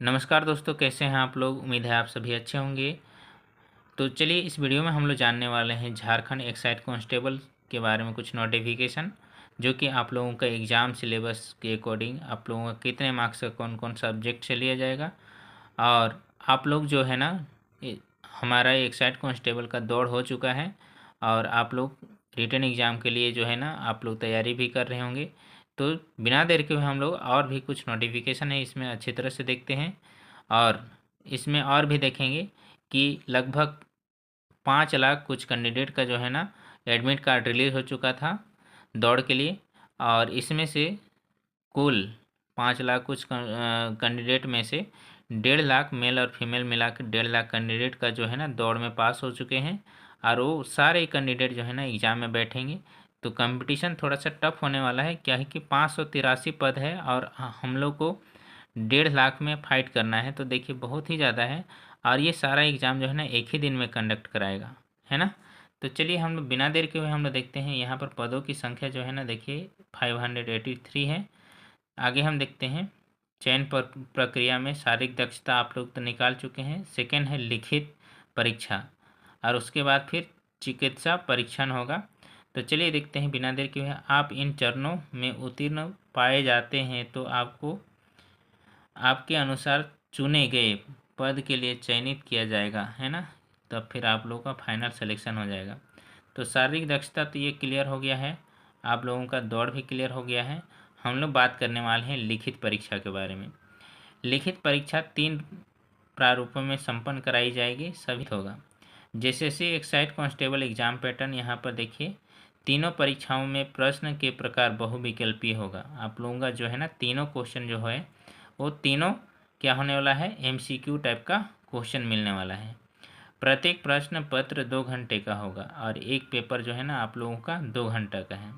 नमस्कार दोस्तों, कैसे हैं आप लोग। उम्मीद है आप सभी अच्छे होंगे। तो चलिए इस वीडियो में हम लोग जानने वाले हैं झारखंड एक्साइज कांस्टेबल के बारे में कुछ नोटिफिकेशन, जो कि आप लोगों का एग्ज़ाम सिलेबस के अकॉर्डिंग आप लोगों का कितने मार्क्स का कौन कौन सब्जेक्ट से लिया जाएगा। और आप लोग जो है ना, हमारा एक्साइज कांस्टेबल का दौड़ हो चुका है और आप लोग रिटन एग्ज़ाम के लिए जो है ना आप लोग तैयारी भी कर रहे होंगे। तो बिना देर के हुए हम लोग और भी कुछ नोटिफिकेशन है इसमें अच्छी तरह से देखते हैं। और इसमें और भी देखेंगे कि लगभग 5 लाख कुछ कैंडिडेट का जो है ना एडमिट कार्ड रिलीज़ हो चुका था दौड़ के लिए। और इसमें से कुल 5 लाख कुछ कैंडिडेट में से 1.5 लाख मेल और फीमेल मिला के 1.5 लाख कैंडिडेट का जो है ना दौड़ में पास हो चुके हैं। और वो सारे कैंडिडेट जो है ना एग्ज़ाम में बैठेंगे। तो कंपटीशन थोड़ा सा टफ होने वाला है, क्या है कि 583 पद है और हम लोग को 1.5 लाख में फ़ाइट करना है। तो देखिए बहुत ही ज़्यादा है। और ये सारा एग्ज़ाम जो है ना एक ही दिन में कंडक्ट कराएगा, है ना। तो चलिए हम लोग बिना देर के हुए हम लोग देखते हैं यहाँ पर पदों की संख्या जो है ना, देखिए 583 है। आगे हम देखते हैं चयन प्रक्रिया में शारीरिक दक्षता आप लोग तो निकाल चुके हैं। सेकंड है लिखित परीक्षा और उसके बाद फिर चिकित्सा परीक्षण होगा। तो चलिए देखते हैं बिना देर के हुए आप इन चरणों में उत्तीर्ण पाए जाते हैं तो आपको आपके अनुसार चुने गए पद के लिए चयनित किया जाएगा, है ना। तब फिर आप लोगों का फाइनल सिलेक्शन हो जाएगा। तो शारीरिक दक्षता तो ये क्लियर हो गया है, आप लोगों का दौड़ भी क्लियर हो गया है। हम लोग बात करने वाले हैं लिखित परीक्षा के बारे में। लिखित परीक्षा 3 प्रारूपों में संपन्न कराई जाएगी, सभी होगा। जैसे एक्साइज कांस्टेबल एग्जाम पैटर्न यहाँ पर देखिए, तीनों परीक्षाओं में प्रश्न के प्रकार बहुविकल्पीय होगा। आप लोगों का जो है ना तीनों क्वेश्चन जो है वो तीनों क्या होने वाला है, एमसीक्यू टाइप का क्वेश्चन मिलने वाला है। प्रत्येक प्रश्न पत्र 2 घंटे का होगा और एक पेपर जो है ना आप लोगों का 2 घंटा का है।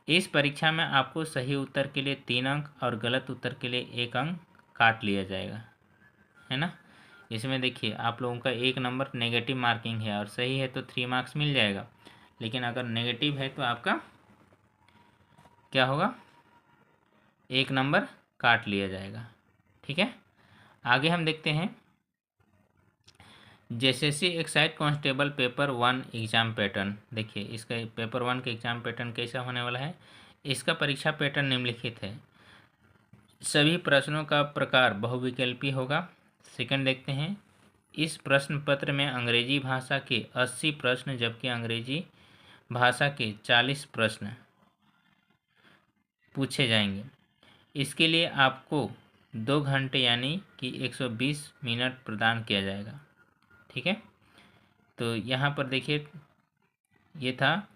इस परीक्षा में आपको सही उत्तर के लिए 3 अंक और गलत उत्तर के लिए 1 अंक काट लिया जाएगा, है ना। इसमें देखिए आप लोगों का 1 नंबर नेगेटिव मार्किंग है और सही है तो 3 मार्क्स मिल जाएगा, लेकिन अगर नेगेटिव है तो आपका क्या होगा, 1 नंबर काट लिया जाएगा। ठीक है। आगे हम देखते हैं JSSC excise constable paper 1 exam pattern. देखिए इसका पेपर 1 का एग्ज़ाम पैटर्न कैसा होने वाला है। इसका परीक्षा पैटर्न निम्नलिखित है। सभी प्रश्नों का प्रकार बहुविकल्पी होगा। सेकंड देखते हैं, इस प्रश्न पत्र में अंग्रेजी भाषा के 80 प्रश्न जबकि अंग्रेजी भाषा के 40 प्रश्न पूछे जाएंगे। इसके लिए आपको 2 घंटे यानी कि 120 मिनट प्रदान किया जाएगा। ठीक है। तो यहाँ पर देखिए ये था,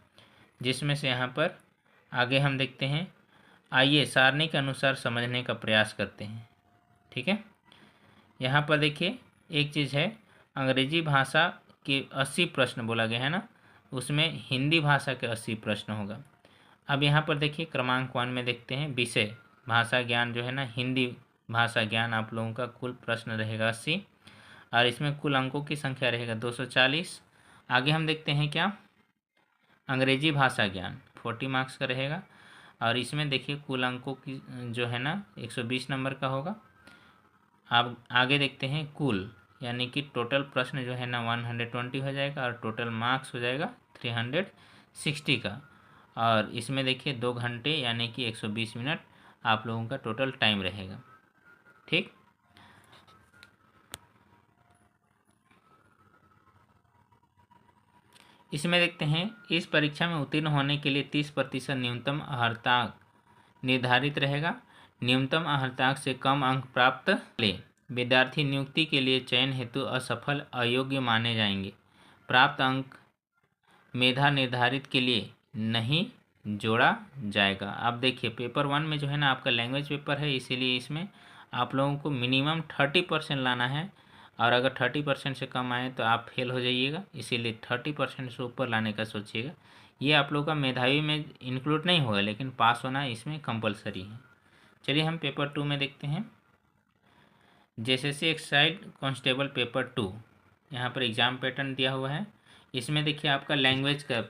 जिसमें से यहाँ पर आगे हम देखते हैं। आइए सारणी के अनुसार समझने का प्रयास करते हैं। ठीक है। यहाँ पर देखिए एक चीज़ है, अंग्रेजी भाषा के 80 प्रश्न बोला गया है ना, उसमें हिंदी भाषा के 80 प्रश्न होगा। अब यहाँ पर देखिए क्रमांक 1 में देखते हैं विषय भाषा ज्ञान जो है ना, हिंदी भाषा ज्ञान आप लोगों का कुल प्रश्न रहेगा 80 और इसमें कुल अंकों की संख्या रहेगा 240। आगे हम देखते हैं क्या, अंग्रेजी भाषा ज्ञान 40 मार्क्स का रहेगा और इसमें देखिए कुल अंकों की जो है ना 120 नंबर का होगा। अब आगे देखते हैं कुल, यानी कि टोटल प्रश्न जो है ना 120 हो जाएगा और टोटल मार्क्स हो जाएगा 360 का। और इसमें देखिए 2 घंटे यानी कि 120 मिनट आप लोगों का टोटल टाइम रहेगा। ठीक। इसमें देखते हैं, इस परीक्षा में उत्तीर्ण होने के लिए 30% न्यूनतम अर्हता निर्धारित रहेगा। न्यूनतम अर्हता से कम अंक प्राप्त ले विद्यार्थी नियुक्ति के लिए चयन हेतु असफल अयोग्य माने जाएंगे। प्राप्त अंक मेधा निर्धारित के लिए नहीं जोड़ा जाएगा। अब देखिए पेपर 1 में जो है ना आपका लैंग्वेज पेपर है, इसीलिए इसमें आप लोगों को मिनिमम 30% लाना है और अगर 30% से कम आए तो आप फेल हो जाइएगा, इसीलिए 30% से ऊपर लाने का सोचिएगा। ये आप लोगों का मेधावी में इंक्लूड नहीं होगा, लेकिन पास होना इसमें कंपलसरी है। चलिए हम पेपर 2 में देखते हैं, जेएसएससी एक्साइज कांस्टेबल पेपर 2। यहाँ पर एग्ज़ाम पैटर्न दिया हुआ है। इसमें देखिए आपका लैंग्वेज का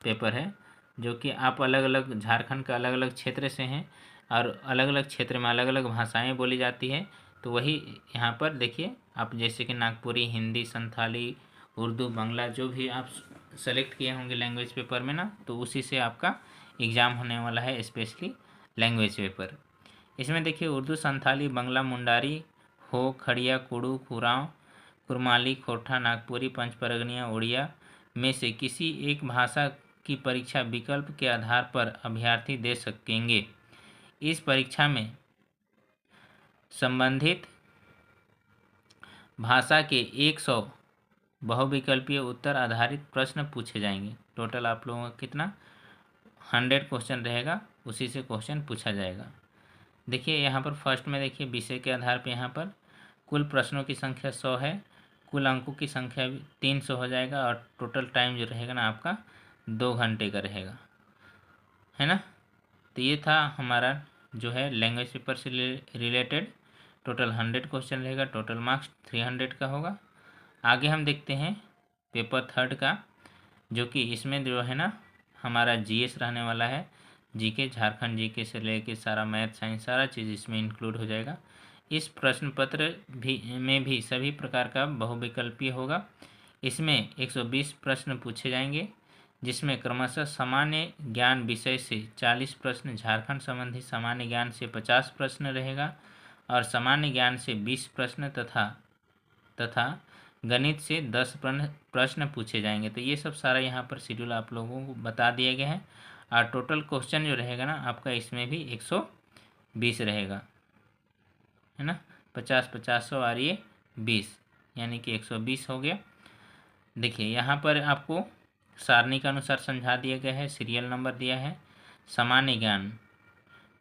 पेपर है, जो कि आप अलग अलग झारखंड का अलग अलग क्षेत्र से हैं और अलग अलग क्षेत्र में अलग अलग भाषाएं बोली जाती है। तो वही यहाँ पर देखिए आप जैसे कि नागपुरी, हिंदी, संथाली, उर्दू, बांग्ला जो भी आप सेलेक्ट किए होंगे लैंग्वेज पेपर में ना, तो उसी से आपका एग्ज़ाम होने वाला है, स्पेशली लैंग्वेज पेपर। इसमें देखिए उर्दू, संथाली, बांग्ला, मुंडारी, हो, खड़िया, कुड़ू, कुराव, कुरमाली, खोटा, नागपुरी, पंचपरगनिया, उड़िया में से किसी एक भाषा की परीक्षा विकल्प के आधार पर अभ्यर्थी दे सकेंगे। इस परीक्षा में संबंधित भाषा के 100 बहुविकल्पीय उत्तर आधारित प्रश्न पूछे जाएंगे। टोटल आप लोगों का कितना 100 क्वेश्चन रहेगा, उसी से क्वेश्चन पूछा जाएगा। देखिए यहाँ पर फर्स्ट में देखिए विषय के आधार पर यहाँ पर कुल प्रश्नों की संख्या 100 है, कुल अंकों की संख्या 300 हो जाएगा और टोटल टाइम जो रहेगा ना आपका 2 घंटे का रहेगा, है ना। तो ये था हमारा जो है लैंग्वेज पेपर से रिलेटेड। टोटल 100 क्वेश्चन रहेगा, टोटल मार्क्स 300 का होगा। आगे हम देखते हैं पेपर थर्ड का, जो कि इसमें जो है ना हमारा जीएस रहने वाला है। जीके, झारखंड जीके से लेके सारा मैथ, साइंस, सारा चीज़ इसमें इंक्लूड हो जाएगा। इस प्रश्न पत्र भी सभी प्रकार का बहुविकल्पीय होगा। इसमें 120 प्रश्न पूछे जाएंगे, जिसमें क्रमशः सामान्य ज्ञान विषय से 40 प्रश्न, झारखंड संबंधी सामान्य ज्ञान से 50 प्रश्न रहेगा और सामान्य ज्ञान से 20 प्रश्न तथा गणित से 10 प्रश्न पूछे जाएंगे। तो ये सब सारा यहाँ पर शेड्यूल आप लोगों को बता दिया गया है। और टोटल क्वेश्चन जो रहेगा ना आपका इसमें भी 120 रहेगा, है ना। 50, 50, 100 और ये 20, यानी कि 120 हो गया। देखिए यहाँ पर आपको सारणी के अनुसार समझा दिया गया है, सीरियल नंबर दिया है। सामान्य ज्ञान,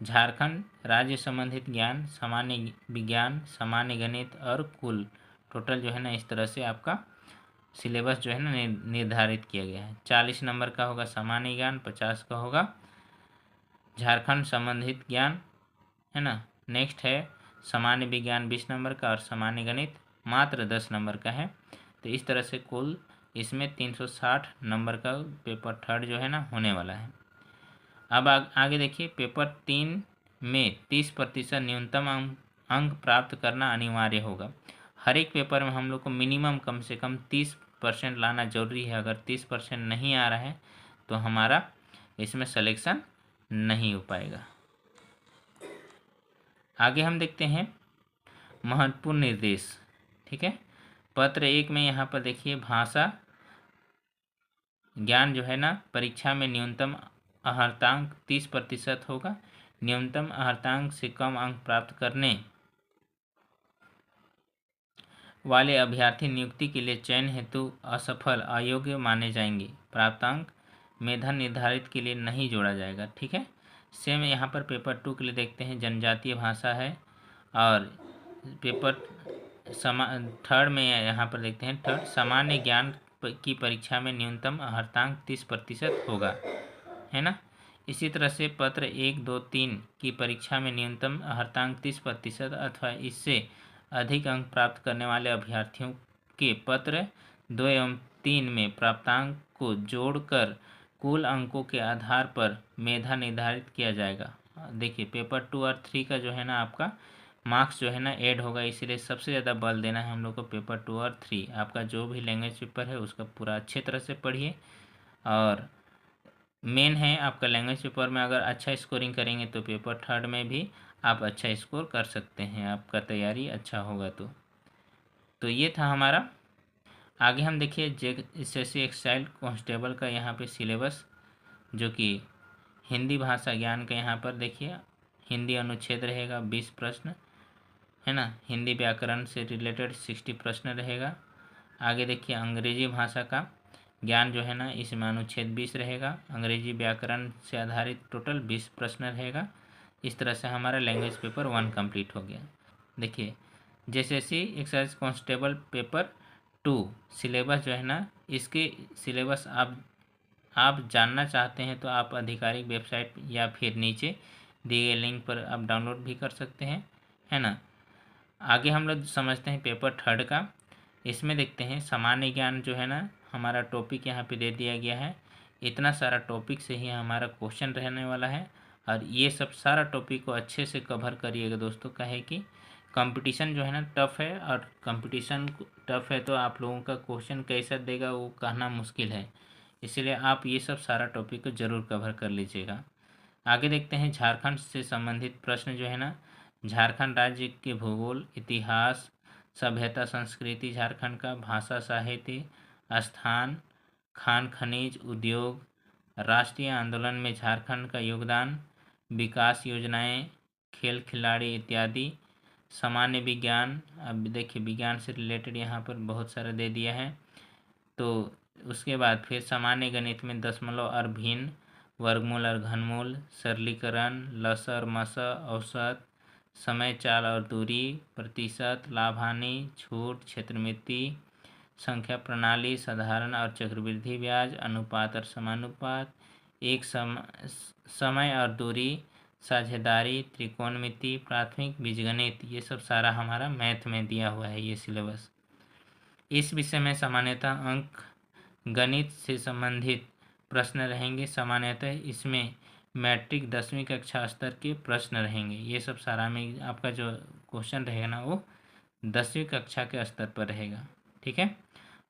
झारखंड राज्य संबंधित ज्ञान, सामान्य विज्ञान, सामान्य गणित और कुल टोटल जो है ना इस तरह से आपका सिलेबस जो है ना निर्धारित किया गया है। 40 नंबर का होगा सामान्य ज्ञान, 50 का होगा झारखंड संबंधित ज्ञान, है ना। नेक्स्ट है सामान्य विज्ञान 20 नंबर का और सामान्य गणित मात्र 10 नंबर का है। तो इस तरह से कुल इसमें 360 नंबर का पेपर थर्ड जो है ना होने वाला है। अब आगे देखिए पेपर 3 में 30% न्यूनतम अंक प्राप्त करना अनिवार्य होगा। हर एक पेपर में हम लोग को मिनिमम कम से कम 30% लाना जरूरी है। अगर 30% नहीं आ रहा है तो हमारा इसमें सिलेक्शन नहीं हो पाएगा। आगे हम देखते हैं महत्वपूर्ण निर्देश, ठीक है। पत्र 1 में यहाँ पर देखिए भाषा ज्ञान जो है ना परीक्षा में न्यूनतम अर्हतांक 30% होगा। न्यूनतम अर्हतांक से कम अंक प्राप्त करने वाले अभ्यर्थी नियुक्ति के लिए चयन हेतु असफल, अयोग्य माने जाएंगे। प्राप्तांक मेधा निर्धारित के लिए नहीं जोड़ा जाएगा, ठीक है। सेम यहाँ पर पेपर 2 के लिए देखते हैं, जनजातीय भाषा है। और पेपर थर्ड में यहाँ पर देखते हैं थर्ड, सामान्य ज्ञान की परीक्षा में न्यूनतम अर्हतांक 30% होगा, है ना। इसी तरह से पत्र 1, 2, 3 की परीक्षा में न्यूनतम अर्हतांक 30% अथवा इससे अधिक अंक प्राप्त करने वाले अभ्यर्थियों के पत्र 2 एवं 3 में प्राप्तांक को जोड़कर कुल अंकों के आधार पर मेधा निर्धारित किया जाएगा। देखिए पेपर 2 और 3 का जो है ना आपका मार्क्स जो है ना ऐड होगा, इसीलिए सबसे ज़्यादा बल देना है हम लोग को पेपर 2 और 3। आपका जो भी लैंग्वेज पेपर है उसका पूरा अच्छे तरह से पढ़िए। और मेन है आपका लैंग्वेज पेपर में अगर अच्छा स्कोरिंग करेंगे तो पेपर थर्ड में भी आप अच्छा स्कोर कर सकते हैं, आपका तैयारी अच्छा होगा तो ये था हमारा। आगे हम देखिए जेएसएससी एक्साइज कांस्टेबल का यहाँ पे सिलेबस, जो कि हिंदी भाषा ज्ञान का यहाँ पर देखिए हिंदी अनुच्छेद रहेगा 20 प्रश्न, है ना। हिंदी व्याकरण से रिलेटेड 60 प्रश्न रहेगा। आगे देखिए अंग्रेजी भाषा का ज्ञान जो है ना इसमें अनुच्छेद 20 रहेगा। अंग्रेजी व्याकरण से आधारित टोटल 20 प्रश्न रहेगा। इस तरह से हमारा लैंग्वेज पेपर 1 कंप्लीट हो गया। देखिए JSSC excise constable paper 2 syllabus जो है ना, इसके सिलेबस आप जानना चाहते हैं तो आप आधिकारिक वेबसाइट या फिर नीचे दिए गए लिंक पर आप डाउनलोड भी कर सकते हैं, है ना। आगे हम लोग समझते हैं पेपर थर्ड का। इसमें देखते हैं सामान्य ज्ञान जो है ना हमारा टॉपिक यहाँ पे दे दिया गया है। इतना सारा टॉपिक से ही हमारा क्वेश्चन रहने वाला है और ये सब सारा टॉपिक को अच्छे से कवर करिएगा दोस्तों, कहे कि कंपटीशन जो है ना टफ़ है, और कंपटीशन टफ़ है तो आप लोगों का क्वेश्चन कैसा देगा वो कहना मुश्किल है, इसीलिए आप ये सब सारा टॉपिक को ज़रूर कवर कर लीजिएगा। आगे देखते हैं झारखंड से संबंधित प्रश्न जो है ना, झारखंड राज्य के भूगोल, इतिहास, सभ्यता संस्कृति झारखंड का, भाषा साहित्य, स्थान, खान खनिज उद्योग, राष्ट्रीय आंदोलन में झारखंड का योगदान, विकास योजनाएं, खेल खिलाड़ी इत्यादि, सामान्य विज्ञान। अब देखिए विज्ञान से रिलेटेड यहाँ पर बहुत सारा दे दिया है। तो उसके बाद फिर सामान्य गणित में दशमलव और भिन्न, वर्गमूल और घनमूल, सरलीकरण, लस और मस, औसत, समय, चाल और दूरी, प्रतिशत, लाभ हानि, छूट, क्षेत्रमिति, संख्या प्रणाली, साधारण और चक्रवृद्धि ब्याज, अनुपात और समानुपात, एक समय और दूरी, साझेदारी, त्रिकोणमिति, प्राथमिक बीजगणित, ये सब सारा हमारा मैथ में दिया हुआ है ये सिलेबस। इस विषय में सामान्यतः अंक गणित से संबंधित प्रश्न रहेंगे। सामान्यतः इसमें मैट्रिक 10वीं कक्षा स्तर के प्रश्न रहेंगे। ये सब सारा में आपका जो क्वेश्चन रहेगा ना वो 10वीं कक्षा के स्तर पर रहेगा। ठीक है,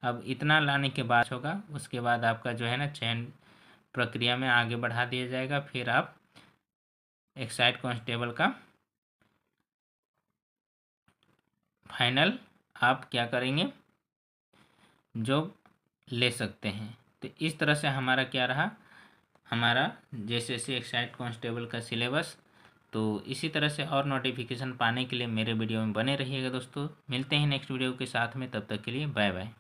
अब इतना लाने के बाद होगा, उसके बाद आपका जो है ना चयन प्रक्रिया में आगे बढ़ा दिया जाएगा। फिर आप एक्साइज कांस्टेबल का फाइनल आप क्या करेंगे, जॉब ले सकते हैं। तो इस तरह से हमारा क्या रहा, हमारा जैसे एक्साइज कांस्टेबल का सिलेबस। तो इसी तरह से और नोटिफिकेशन पाने के लिए मेरे वीडियो में बने रहिएगा दोस्तों। मिलते हैं नेक्स्ट वीडियो के साथ में, तब तक के लिए बाय बाय।